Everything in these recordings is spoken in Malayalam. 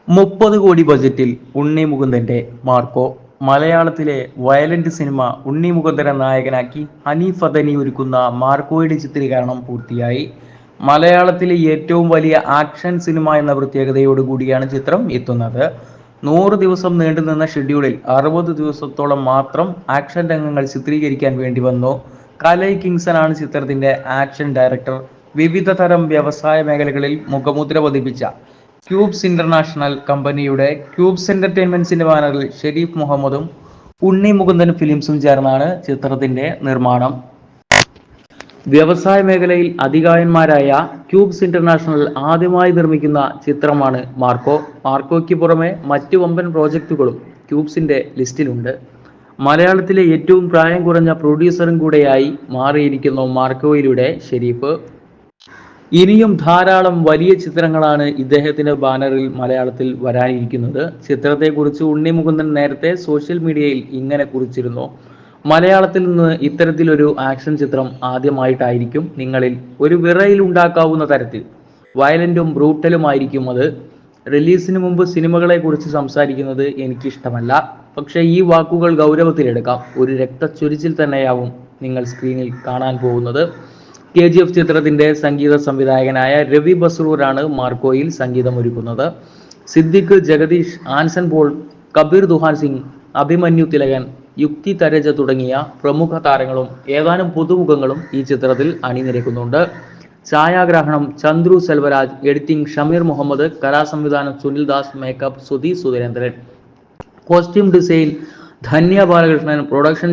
30 കോടി ബജറ്റിൽ ഉണ്ണി മുകുന്ദന്റെ മാർക്കോ. മലയാളത്തിലെ വയലന്റ് സിനിമ ഉണ്ണി മുകുന്ദനെ നായകനാക്കി ഹനീഫ് അദനി ഒരുക്കുന്ന മാർക്കോയുടെ ചിത്രീകരണം പൂർത്തിയായി. മലയാളത്തിലെ ഏറ്റവും വലിയ ആക്ഷൻ സിനിമ എന്ന പ്രത്യേകതയോടുകൂടിയാണ് ചിത്രം എത്തുന്നത്. 100 ദിവസം നീണ്ടുനിന്ന ഷെഡ്യൂളിൽ 60 ദിവസത്തോളം മാത്രം ആക്ഷൻ രംഗങ്ങൾ ചിത്രീകരിക്കാൻ വേണ്ടി വന്നു. കലൈ കിങ്സനാണ് ചിത്രത്തിന്റെ ആക്ഷൻ ഡയറക്ടർ. വിവിധ തരം വ്യവസായ മേഖലകളിൽ മുഖമുദ്ര പതിപ്പിച്ച ക്യൂബ്സ് ഇന്റർനാഷണൽ കമ്പനിയുടെ ക്യൂബ്സ് എന്റർടൈൻമെന്റ്സിന്റെ ബാനറിൽ ഷെരീഫ് മുഹമ്മദും ഉണ്ണി മുകുന്ദൻ ഫിലിംസും ചേർന്നാണ് ചിത്രത്തിന്റെ നിർമ്മാണം. വ്യവസായ മേഖലയിൽ അതികായന്മാരായ ക്യൂബ്സ് ഇന്റർനാഷണൽ ആദ്യമായി നിർമ്മിക്കുന്ന ചിത്രമാണ് മാർക്കോ. മാർക്കോയ്ക്ക് പുറമെ മറ്റു വമ്പൻ പ്രോജക്റ്റുകളും ക്യൂബ്സിന്റെ ലിസ്റ്റിലുണ്ട്. മലയാളത്തിലെ ഏറ്റവും പ്രായം കുറഞ്ഞ പ്രൊഡ്യൂസറും കൂടെയായി മാറിയിരിക്കുന്നു മാർക്കോയിലൂടെ ഷെരീഫ്. ഇനിയും ധാരാളം വലിയ ചിത്രങ്ങളാണ് ഇദ്ദേഹത്തിന്റെ ബാനറിൽ മലയാളത്തിൽ വരാനിരിക്കുന്നത്. ചിത്രത്തെക്കുറിച്ച് ഉണ്ണി മുകുന്ദൻ നേരത്തെ സോഷ്യൽ മീഡിയയിൽ ഇങ്ങനെ കുറിച്ചിരുന്നു: മലയാളത്തിൽ നിന്ന് ഇത്തരത്തിലൊരു ആക്ഷൻ ചിത്രം ആദ്യമായിട്ടായിരിക്കും. നിങ്ങളിൽ ഒരു വിറയിൽ ഉണ്ടാക്കാവുന്ന തരത്തിൽ വയലന്റും ബ്രൂട്ടലുമായിരിക്കും അത്. റിലീസിന് മുമ്പ് സിനിമകളെ കുറിച്ച് സംസാരിക്കുന്നത് എനിക്കിഷ്ടമല്ല. പക്ഷേ ഈ വാക്കുകൾ ഗൗരവത്തിലെടുക്കാം. ഒരു രക്തച്ചൊരിച്ചിൽ തന്നെയാവും നിങ്ങൾ സ്ക്രീനിൽ കാണാൻ പോകുന്നത്. KGF ചിത്രത്തിന്റെ സംഗീത സംവിധായകനായ രവി ബസ്രൂരാണ് മാർക്കോയിൽ സംഗീതമൊരുക്കുന്നത്. സിദ്ദിഖ്, ജഗദീഷ്, ആൻസൺ പോൾ, കബീർ ദുഹാൻ സിംഗ്, അഭിമന്യു തിലകൻ, യുക്തി തരജ തുടങ്ങിയ പ്രമുഖ താരങ്ങളും ഏതാനും പുതുമുഖങ്ങളും ഈ ചിത്രത്തിൽ അണിനിരക്കുന്നുണ്ട്. ഛായാഗ്രാഹണം ചന്ദ്രു സെൽവരാജ്, എഡിറ്റിംഗ് ഷമീർ മുഹമ്മദ്, കലാസംവിധാനം Sunil Das, makeup Sudhi Surendran, costume design Dhanya Balakrishnan, production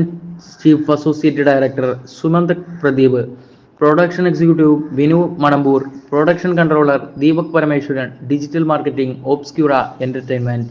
chief associate director Sumanth Pradeep, production executive Vinu Manampoor, production controller Deepak Parameswaran, digital marketing Obscura entertainment.